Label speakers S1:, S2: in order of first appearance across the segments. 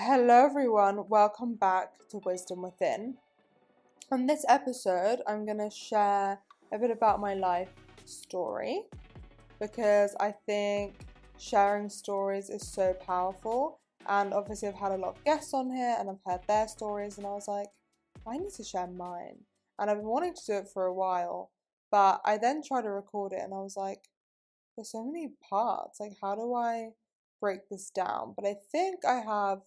S1: Hello, everyone. Welcome back to Wisdom Within. On this episode, I'm going to share a bit about my life story because I think sharing stories is so powerful. And obviously, I've had a lot of guests on here and I've heard their stories, and I was like, I need to share mine. And I've been wanting to do it for a while, but I then tried to record it and I was like, there's so many parts. Like, how do I break this down? But I think I have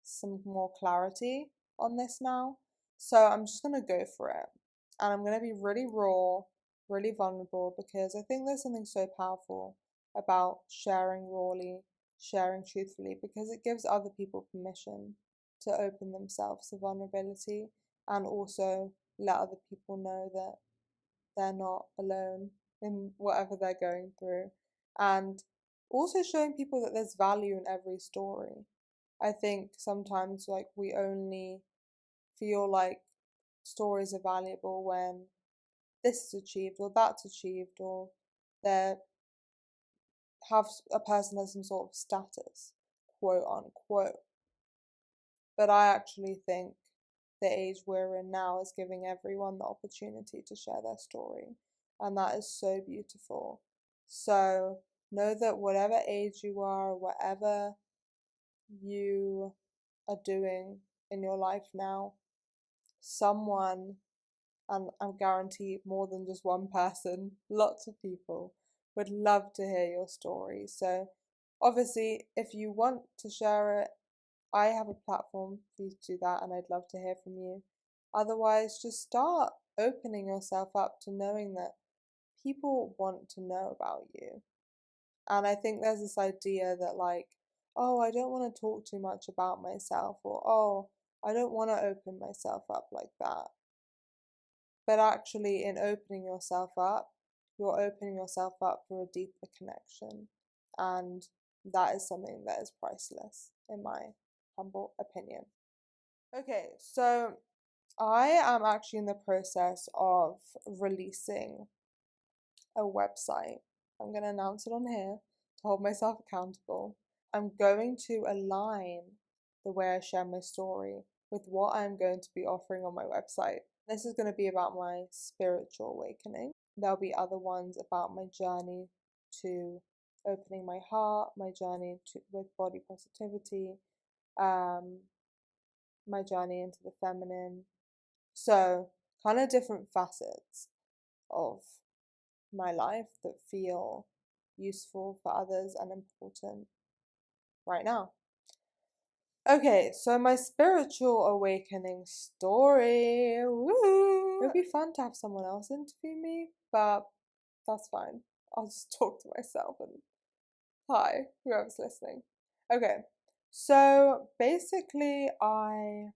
S1: some more clarity on this now. So I'm just going to go for it. And I'm going to be really raw, really vulnerable, because I think there's something so powerful about sharing rawly, sharing truthfully, because it gives other people permission to open themselves to vulnerability and also let other people know that they're not alone in whatever they're going through. And also showing people that there's value in every story. I think sometimes like we only feel like stories are valuable when this is achieved or that's achieved or they have a person has some sort of status, quote unquote. But I actually think the age we're in now is giving everyone the opportunity to share their story. And that is so beautiful. So know that whatever age you are, whatever you are doing in your life now, someone, and I guarantee more than just one person, lots of people would love to hear your story. So obviously, if you want to share it, I have a platform for you to do that, and I'd love to hear from you. Otherwise, just start opening yourself up to knowing that people want to know about you. And I think there's this idea that, like, oh, I don't want to talk too much about myself, or oh, I don't want to open myself up like that. But actually, in opening yourself up, you're opening yourself up for a deeper connection. And that is something that is priceless, in my humble opinion. Okay, so I am actually in the process of releasing a website. I'm going to announce it on here to hold myself accountable. I'm going to align the way I share my story with what I'm going to be offering on my website. This is going to be about my spiritual awakening. There'll be other ones about my journey to opening my heart, my journey with body positivity, um, my journey into the feminine. So, kind of different facets of my life that feel useful for others and important right now. Okay, so my spiritual awakening story. Woo! It would be fun to have someone else interview me, but that's fine. I'll just talk to myself and hi, whoever's listening. Okay, so basically, I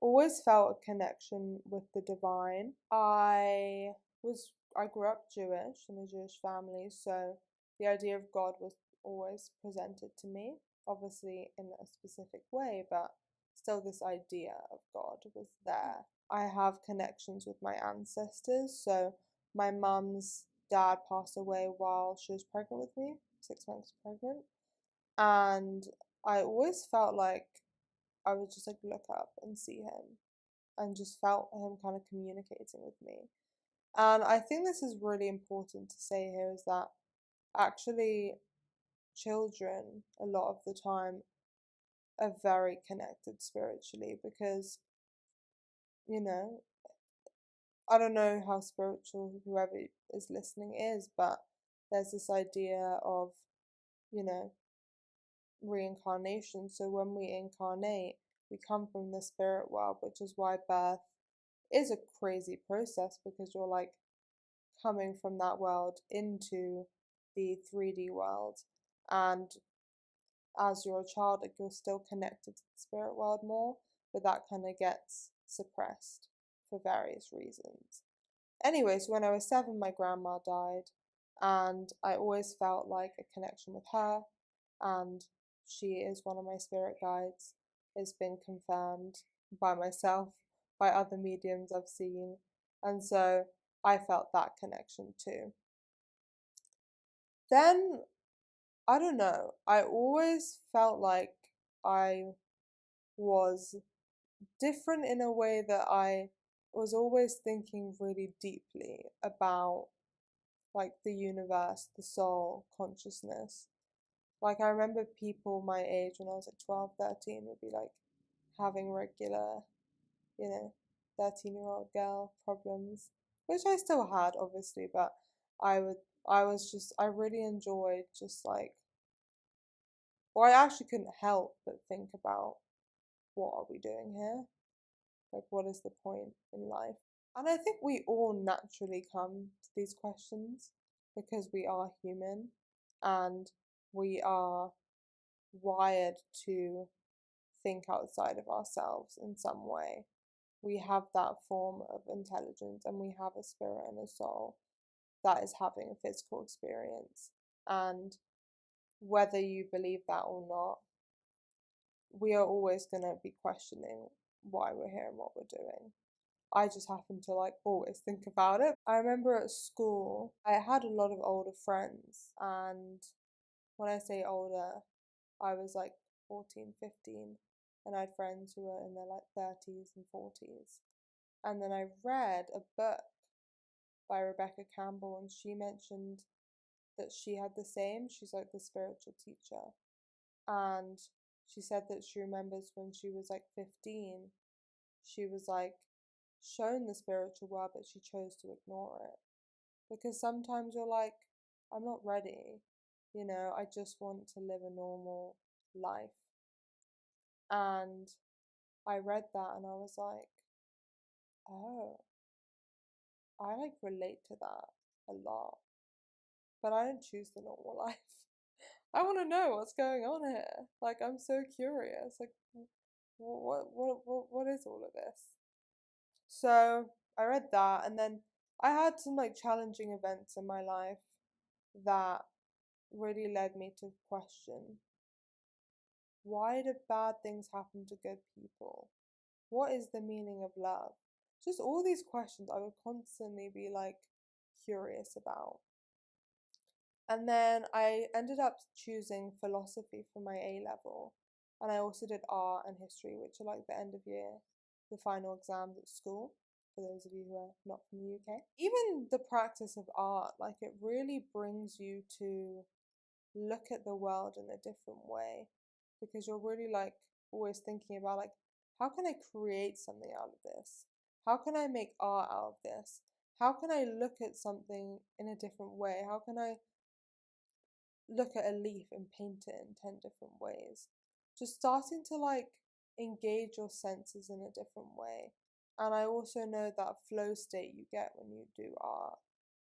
S1: always felt a connection with the divine. I grew up Jewish in a Jewish family, so the idea of God was always presented to me, obviously in a specific way, but still this idea of God was there. I have connections with my ancestors, so my mum's dad passed away while she was pregnant with me, 6 months pregnant, and I always felt like I would just like look up and see him and just felt him kind of communicating with me. And I think this is really important to say here is that actually children a lot of the time are very connected spiritually because, you know, I don't know how spiritual whoever is listening is, but there's this idea of, you know, reincarnation. So when we incarnate, we come from the spirit world, which is why birth is a crazy process because you're like coming from that world into the 3D world. And as you're a child, like you're still connected to the spirit world more, but that kind of gets suppressed for various reasons. Anyway, so when I was 7, my grandma died, and I always felt like a connection with her, and she is one of my spirit guides. It's been confirmed by myself, by other mediums I've seen, and so I felt that connection too. Then, I don't know, I always felt like I was different in a way that I was always thinking really deeply about like the universe, the soul, consciousness. Like I remember people my age when I was like 12, 13 would be like having regular, 13-year-old girl problems, which I still had obviously, but I would I really enjoyed just like, well, I actually couldn't help but think about what are we doing here? Like, what is the point in life? And I think we all naturally come to these questions because we are human and we are wired to think outside of ourselves in some way. We have that form of intelligence and we have a spirit and a soul that is having a physical experience. And whether you believe that or not, we are always going to be questioning why we're here and what we're doing. I just happen to like always think about it. I remember at school, I had a lot of older friends, and when I say older, I was like 14, 15, and I had friends who were in their like 30s and 40s. And then I read a book by Rebecca Campbell, and she mentioned that she had the same. She's like the spiritual teacher. And she said that she remembers when she was like 15, she was like shown the spiritual world, but she chose to ignore it. Because sometimes you're like, I'm not ready. I just want to live a normal life. And I read that and I was like, oh, I like relate to that a lot. But I don't choose the normal life. I want to know what's going on here. Like, I'm so curious. Like, what is all of this? So I read that, and then I had some like challenging events in my life that really led me to question, why do bad things happen to good people? What is the meaning of love? Just all these questions I would constantly be like curious about. And then I ended up choosing philosophy for my A level. And I also did art and history, which are like the end of year, the final exams at school, for those of you who are not from the UK. Even the practice of art, like it really brings you to look at the world in a different way because you're really like always thinking about like, how can I create something out of this? How can I make art out of this? How can I look at something in a different way? How can I look at a leaf and paint it in 10 different ways? Just starting to like engage your senses in a different way. And I also know that flow state you get when you do art.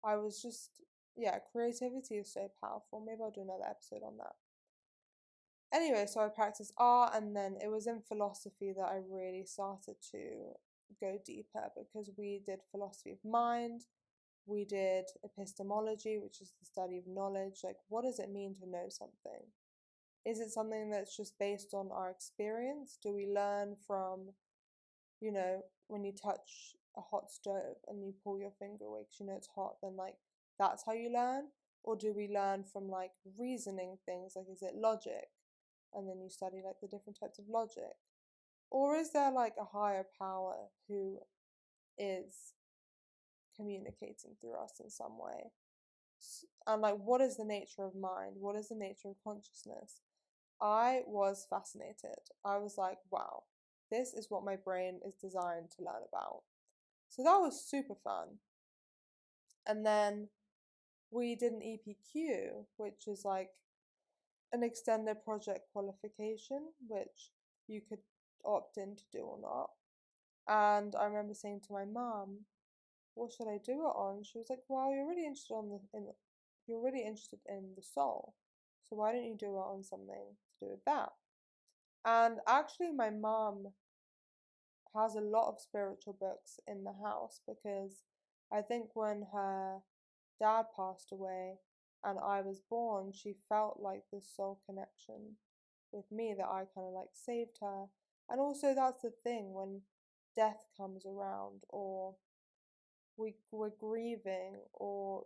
S1: I was just, yeah, creativity is so powerful. Maybe I'll do another episode on that. Anyway, so I practiced art, and then it was in philosophy that I really started to go deeper because we did philosophy of mind, we did epistemology, which is the study of knowledge. Like, what does it mean to know something? Is it something that's just based on our experience? Do we learn from, when you touch a hot stove and you pull your finger away because you know it's hot, then like that's how you learn? Or do we learn from like reasoning things? Like, is it logic? And then you study like the different types of logic. Or is there like a higher power who is communicating through us in some way? And like, what is the nature of mind? What is the nature of consciousness? I was fascinated. I was like, wow, this is what my brain is designed to learn about. So that was super fun. And then we did an EPQ, which is like an extended project qualification, which you could opt in to do or not. And I remember saying to my mum, what should I do it on? She was like, well, you're really interested in the soul. So why don't you do it on something to do with that? And actually my mum has a lot of spiritual books in the house because I think when her dad passed away and I was born, she felt like this soul connection with me that I kind of like saved her. And also, that's the thing when death comes around, or we're grieving, or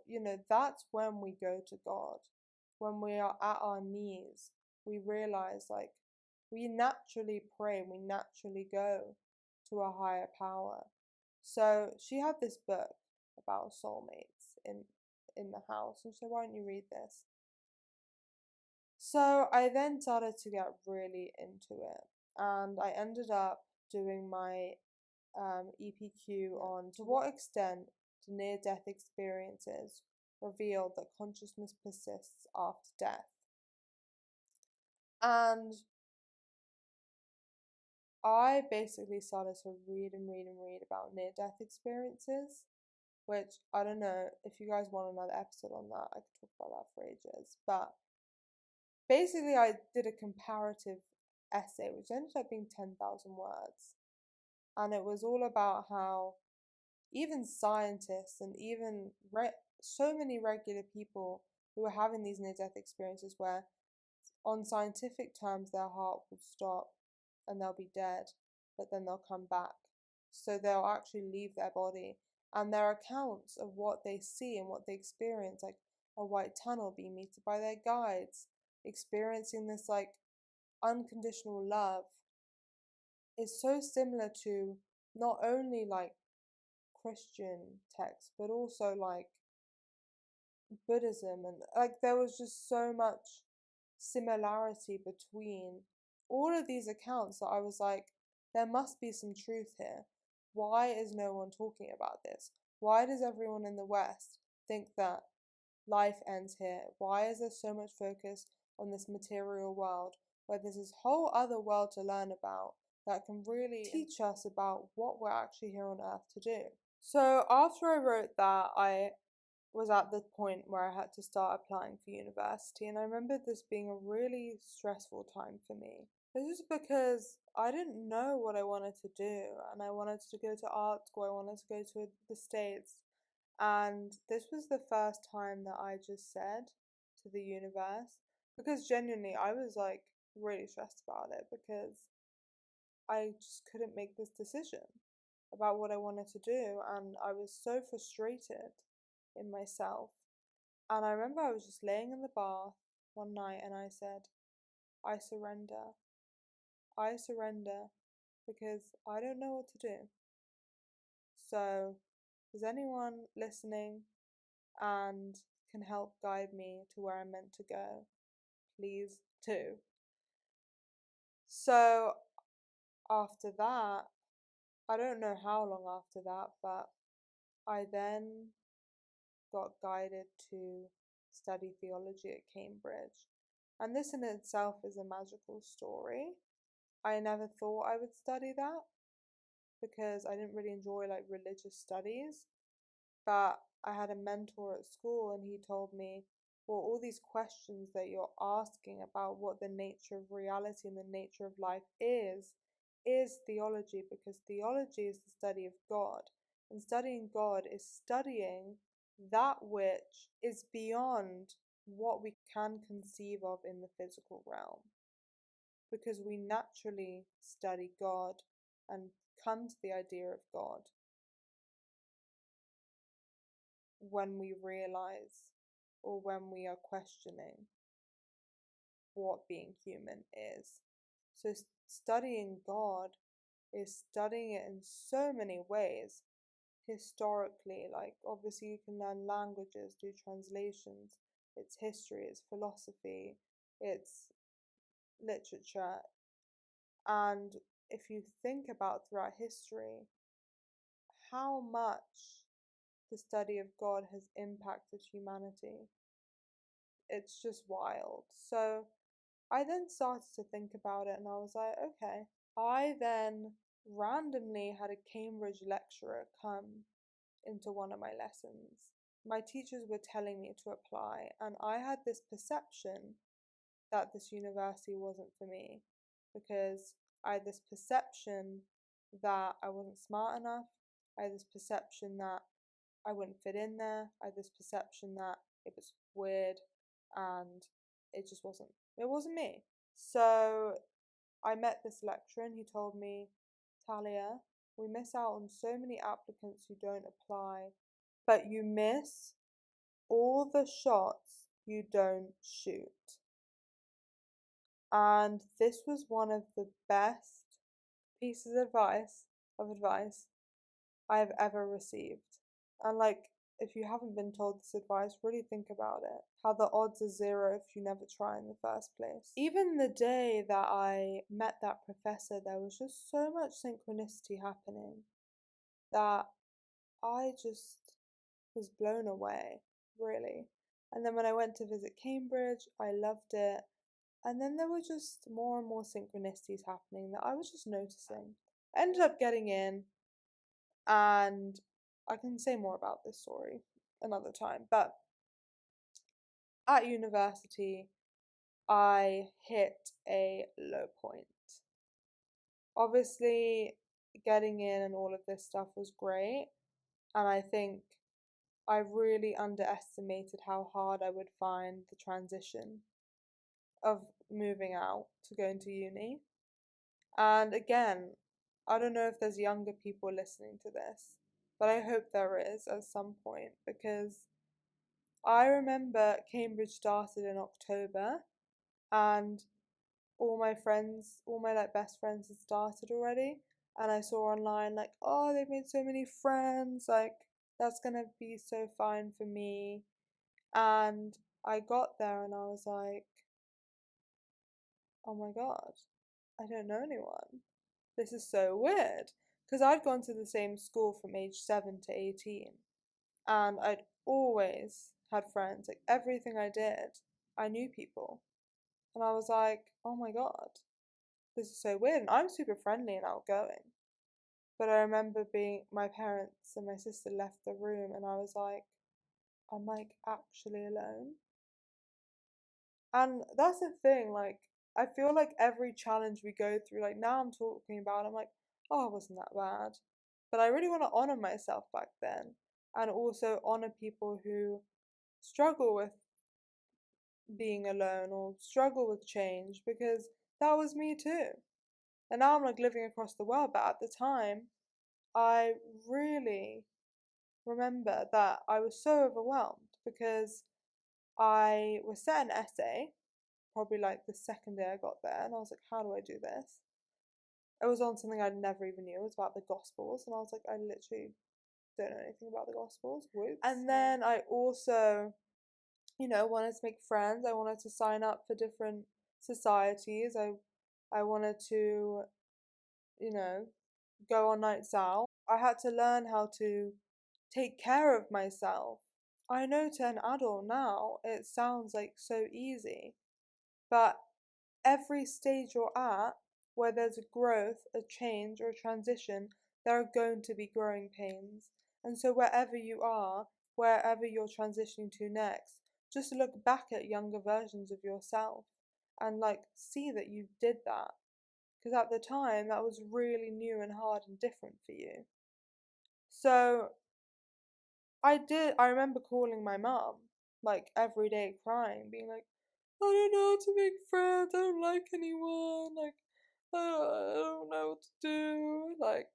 S1: that's when we go to God. When we are at our knees, we realize like We naturally pray, we naturally go to a higher power. So she had this book about soulmates in the house, and so why don't you read this? So I then started to get really into it, and I ended up doing my EPQ on to what extent do near-death experiences reveal that consciousness persists after death. And I basically started to read about near-death experiences, which I don't know if you guys want another episode on that. I could talk about that for ages. But basically, I did a comparative essay, which ended up being 10,000 words. And it was all about how even scientists and even so many regular people who are having these near-death experiences where on scientific terms their heart will stop and they'll be dead, but then they'll come back. So they'll actually leave their body. And their accounts of what they see and what they experience, like a white tunnel, being meted by their guides, experiencing this like unconditional love, is so similar to not only like Christian texts, but also like Buddhism, and like there was just so much similarity between all of these accounts that I was like, there must be some truth here. Why is no one talking about this? Why does everyone in the West think that life ends here? Why is there so much focus on this material world where there's this whole other world to learn about that can really teach us about what we're actually here on earth to do? So after I wrote that, I was at the point where I had to start applying for university, and I remember this being a really stressful time for me. This is because I didn't know what I wanted to do, and I wanted to go to art school, I wanted to go to the States, and this was the first time that I just said to the universe, because genuinely I was like really stressed about it because I just couldn't make this decision about what I wanted to do, and I was so frustrated in myself. And I remember I was just laying in the bath one night and I said, I surrender. I surrender because I don't know what to do. So, is anyone listening and can help guide me to where I'm meant to go? Please do. So, after that, I don't know how long after that, but I then got guided to study theology at Cambridge. And this in itself is a magical story. I never thought I would study that because I didn't really enjoy like religious studies. But I had a mentor at school and he told me, well, all these questions that you're asking about what the nature of reality and the nature of life is theology, because theology is the study of God. And studying God is studying that which is beyond what we can conceive of in the physical realm. Because we naturally study God and come to the idea of God when we realize or when we are questioning what being human is. So studying God is studying it in so many ways. Historically, like obviously you can learn languages, do translations, it's history, it's philosophy, it's literature. And if you think about throughout history, how much the study of God has impacted humanity, it's just wild. So I then started to think about it and I was like, okay. I then randomly had a Cambridge lecturer come into one of my lessons. My teachers were telling me to apply, and I had this perception that this university wasn't for me because I had this perception that I wasn't smart enough. I had this perception that I wouldn't fit in there. I had this perception that it was weird and it wasn't me. So I met this lecturer and he told me, Talia, we miss out on so many applicants who don't apply, but you miss all the shots you don't shoot. And this was one of the best pieces of advice I've ever received. And like, if you haven't been told this advice, really think about it. How the odds are zero if you never try in the first place. Even the day that I met that professor, there was just so much synchronicity happening that I just was blown away, really. And then when I went to visit Cambridge, I loved it. And then there were just more and more synchronicities happening that I was just noticing. I ended up getting in, and I can say more about this story another time. But at university, I hit a low point. Obviously, getting in and all of this stuff was great, and I think I really underestimated how hard I would find the transition of moving out to going to uni. And again, I don't know if there's younger people listening to this, but I hope there is at some point, because I remember Cambridge started in October, and all my friends, all my like best friends had started already, and I saw online like, oh, they've made so many friends, like that's gonna be so fine for me. And I got there and I was like, oh my god, I don't know anyone. This is so weird. Because I'd gone to the same school from age 7 to 18, and I'd always had friends. Like everything I did, I knew people. And I was like, oh my god, this is so weird. And I'm super friendly and outgoing. But I remember my parents and my sister left the room, and I was like, I'm like actually alone. And that's the thing, like, I feel like every challenge we go through, like now I'm talking about, I'm like, oh, it wasn't that bad. But I really want to honor myself back then, and also honor people who struggle with being alone or struggle with change, because that was me too. And now I'm like living across the world, but at the time, I really remember that I was so overwhelmed because I was set an essay probably like the second day I got there, and I was like, how do I do this? It was on something I never even knew. It was about the Gospels, and I was like, I literally don't know anything about the Gospels. Whoops. And then I also, wanted to make friends. I wanted to sign up for different societies. I wanted to, you know, go on nights out. I had to learn how to take care of myself. I know to an adult now it sounds like so easy, but every stage you're at, where there's a growth, a change, or a transition, there are going to be growing pains. And so, wherever you are, wherever you're transitioning to next, just look back at younger versions of yourself and like see that you did that. Because at the time, that was really new and hard and different for you. So, I remember calling my mum like every day crying, being like, I don't know how to make friends. I don't like anyone. Like, I don't know what to do. Like,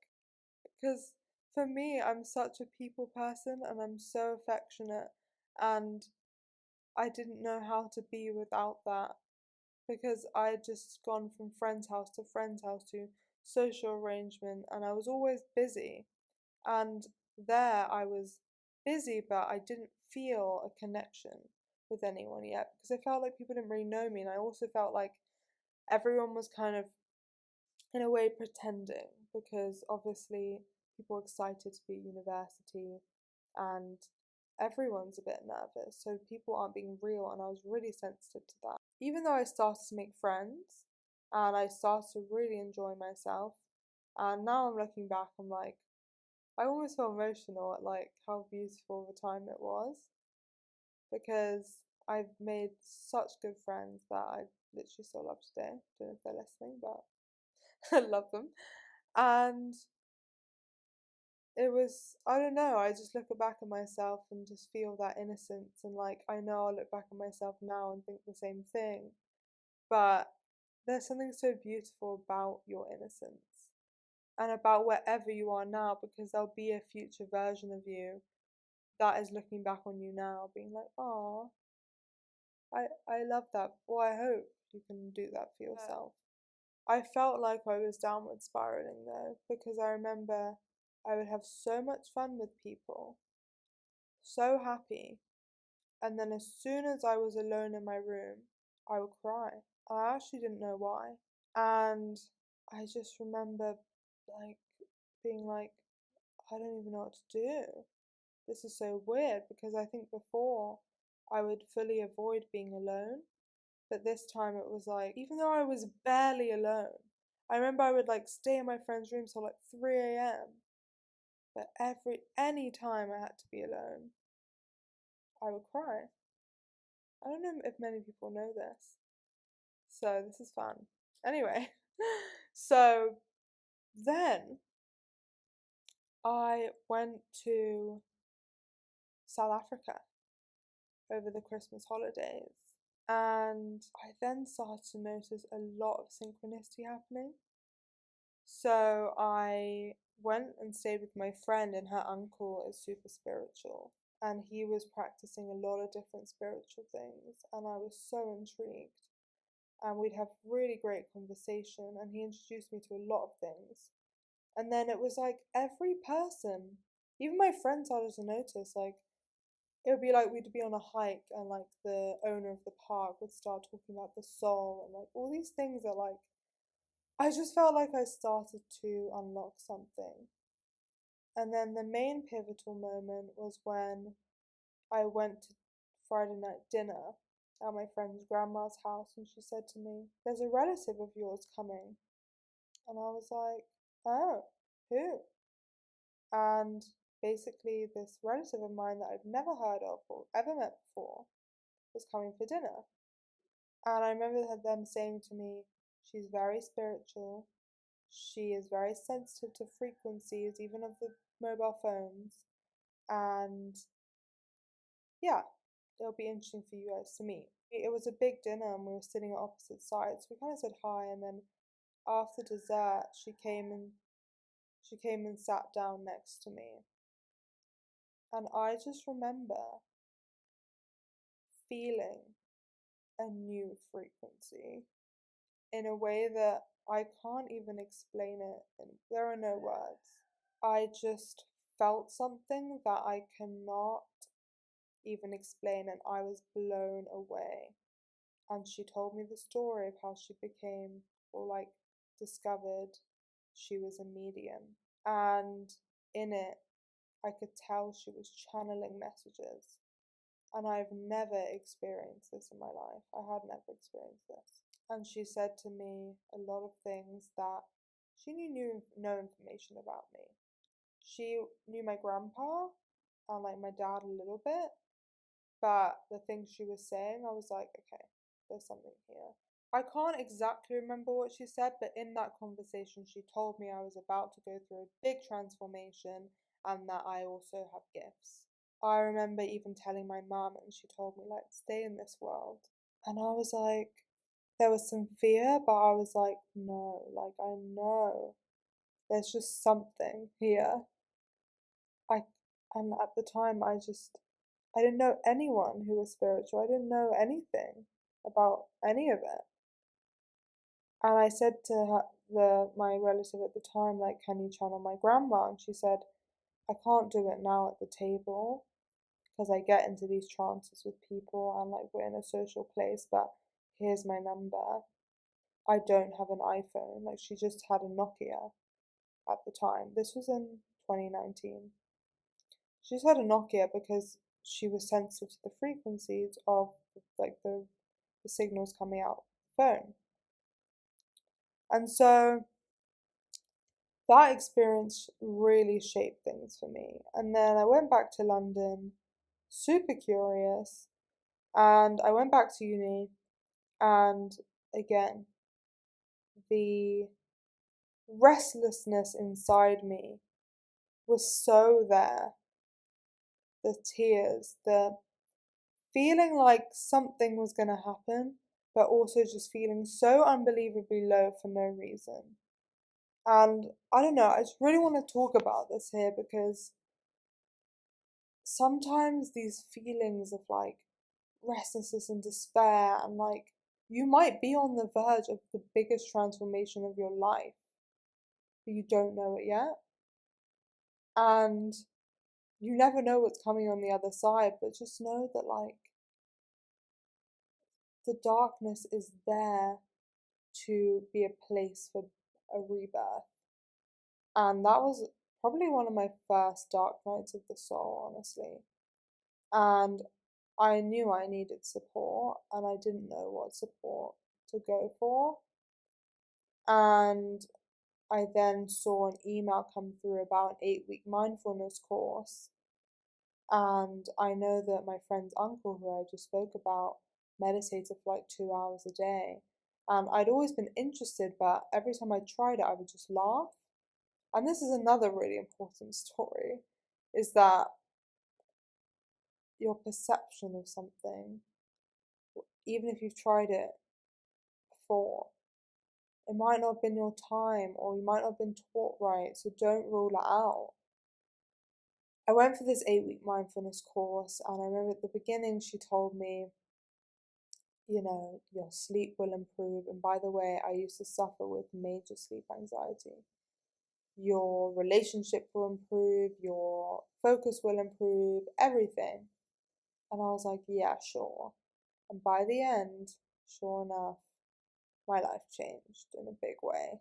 S1: because for me, I'm such a people person and I'm so affectionate. And I didn't know how to be without that because I had just gone from friend's house to friend's house to social arrangement, and I was always busy. And there I was busy, but I didn't feel a connection with anyone yet because I felt like people didn't really know me. And I also felt like everyone was kind of, in a way, pretending because obviously people were excited to be at university and everyone's a bit nervous. So people aren't being real, and I was really sensitive to that. Even though I started to make friends and I started to really enjoy myself, and now I'm looking back, I'm like, I almost feel emotional at like how beautiful the time it was because I've made such good friends that I literally still love today. Don't know if they're listening, but I love them. And it was, I don't know, I just look back at myself and just feel that innocence, and like I know I'll look back at myself now and think the same thing. But there's something so beautiful about your innocence and about wherever you are now, because there'll be a future version of you that is looking back on you now being like, oh, I love that, or I hope you can do that for yourself. I felt like I was downward spiraling though, because I remember I would have so much fun with people, so happy, and then as soon as I was alone in my room, I would cry. I actually didn't know why. And I just remember like being like, I don't even know what to do. This is so weird, because I think before I would fully avoid being alone, but this time it was like, even though I was barely alone, I remember I would like stay in my friend's room till like 3 a.m. But any time I had to be alone, I would cry. I don't know if many people know this, so this is fun. Anyway, so then I went to South Africa over the Christmas holidays, and I then started to notice a lot of synchronicity happening. So I went and stayed with my friend, and her uncle is super spiritual, and he was practicing a lot of different spiritual things, and I was so intrigued. And we'd have really great conversation, and he introduced me to a lot of things. And then it was like every person, even my friends started to notice, like it would be like we'd be on a hike, and like the owner of the park would start talking about the soul and like all these things that like I just felt like I started to unlock something. And then the main pivotal moment was when I went to Friday night dinner at my friend's grandma's house, and she said to me, "There's a relative of yours coming." And I was like, "Oh, who?" And basically, this relative of mine that I'd never heard of or ever met before was coming for dinner. And I remember them saying to me, "She's very spiritual. She is very sensitive to frequencies, even of the mobile phones. And yeah, it'll be interesting for you guys to meet." It was a big dinner, and we were sitting at opposite sides. We kind of said hi, and then after dessert, she came and sat down next to me. And I just remember feeling a new frequency in a way that I can't even explain it, and there are no words. I just felt something that I cannot even explain, and I was blown away. And she told me the story of how she became, or like discovered, she was a medium. And in it, I could tell she was channeling messages. And I've never experienced this in my life. I had never experienced this. And she said to me a lot of things that she knew no information about me. She knew my grandpa and like my dad a little bit, but the things she was saying, I was like, okay, there's something here. I can't exactly remember what she said, but in that conversation, she told me I was about to go through a big transformation and that I also have gifts. I remember even telling my mum, and she told me, like, stay in this world. And I was like, there was some fear, but I was like, no, like, I know there's just something here. I, and at the time, I didn't know anyone who was spiritual. I didn't know anything about any of it. And I said to my relative at the time, like, can you channel my grandma? And she said, I can't do it now at the table because I get into these trances with people and like we're in a social place, but here's my number. I don't have an iPhone. Like she just had a Nokia at the time. This was in 2019. She just had a Nokia because she was sensitive to the frequencies of like the signals coming out of the phone. And so that experience really shaped things for me. And then I went back to London, super curious, and I went back to uni, and again, the restlessness inside me was so there. The tears, the feeling like something was going to happen, but also just feeling so unbelievably low for no reason. And I don't know, I just really want to talk about this here because sometimes these feelings of like restlessness and despair and like you might be on the verge of the biggest transformation of your life, but you don't know it yet. And you never know what's coming on the other side, but just know that, like, the darkness is there to be a place for a rebirth. And that was probably one of my first dark nights of the soul, honestly. And I knew I needed support, and I didn't know what support to go for. And I then saw an email come through about an 8-week mindfulness course. And I know that my friend's uncle, who I just spoke about, meditated for like 2 hours a day. And I'd always been interested, but every time I tried it, I would just laugh. And this is another really important story, is that your perception of something, even if you've tried it before, it might not have been your time, or you might not have been taught right, so don't rule it out. I went for this 8-week mindfulness course, and I remember at the beginning she told me, you know, your sleep will improve. And by the way, I used to suffer with major sleep anxiety. Your relationship will improve, your focus will improve, everything. And I was like, yeah, sure. And by the end, sure enough, my life changed in a big way.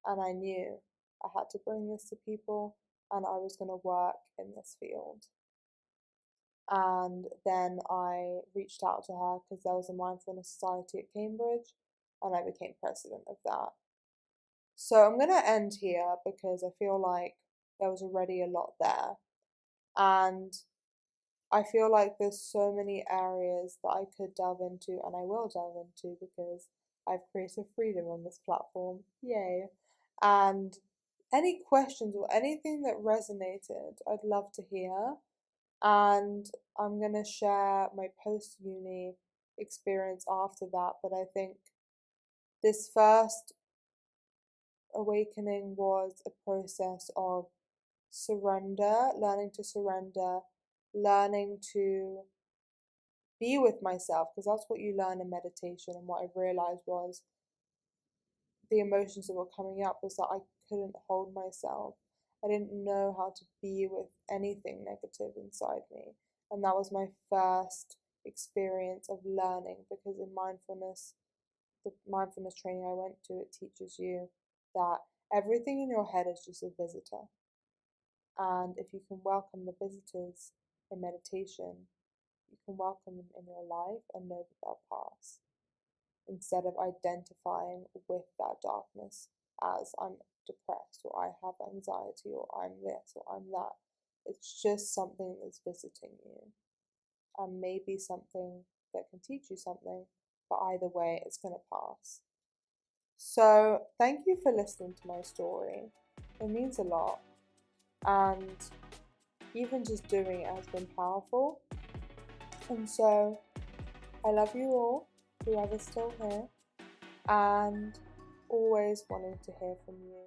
S1: And I knew I had to bring this to people, and I was going to work in this field. And then I reached out to her because there was a mindfulness society at Cambridge, and I became president of that. So I'm going to end here because I feel like there was already a lot there. And I feel like there's so many areas that I could delve into, and I will delve into because I have creative freedom on this platform. Yay. And any questions or anything that resonated, I'd love to hear. And I'm going to share my post uni experience after that. But I think this first awakening was a process of surrender, learning to be with myself, because that's what you learn in meditation. And what I realized was the emotions that were coming up was that I couldn't hold myself. I didn't know how to be with anything negative inside me. And that was my first experience of learning, because in mindfulness, the mindfulness training I went to, it teaches you that everything in your head is just a visitor. And if you can welcome the visitors in meditation, you can welcome them in your life and know that they'll pass, instead of identifying with that darkness as I'm depressed, or I have anxiety, or I'm this, or I'm that. It's just something that's visiting you, and maybe something that can teach you something, but either way, it's going to pass. So, thank you for listening to my story. It means a lot, and even just doing it has been powerful. And so, I love you all, whoever's still here, and always wanting to hear from you.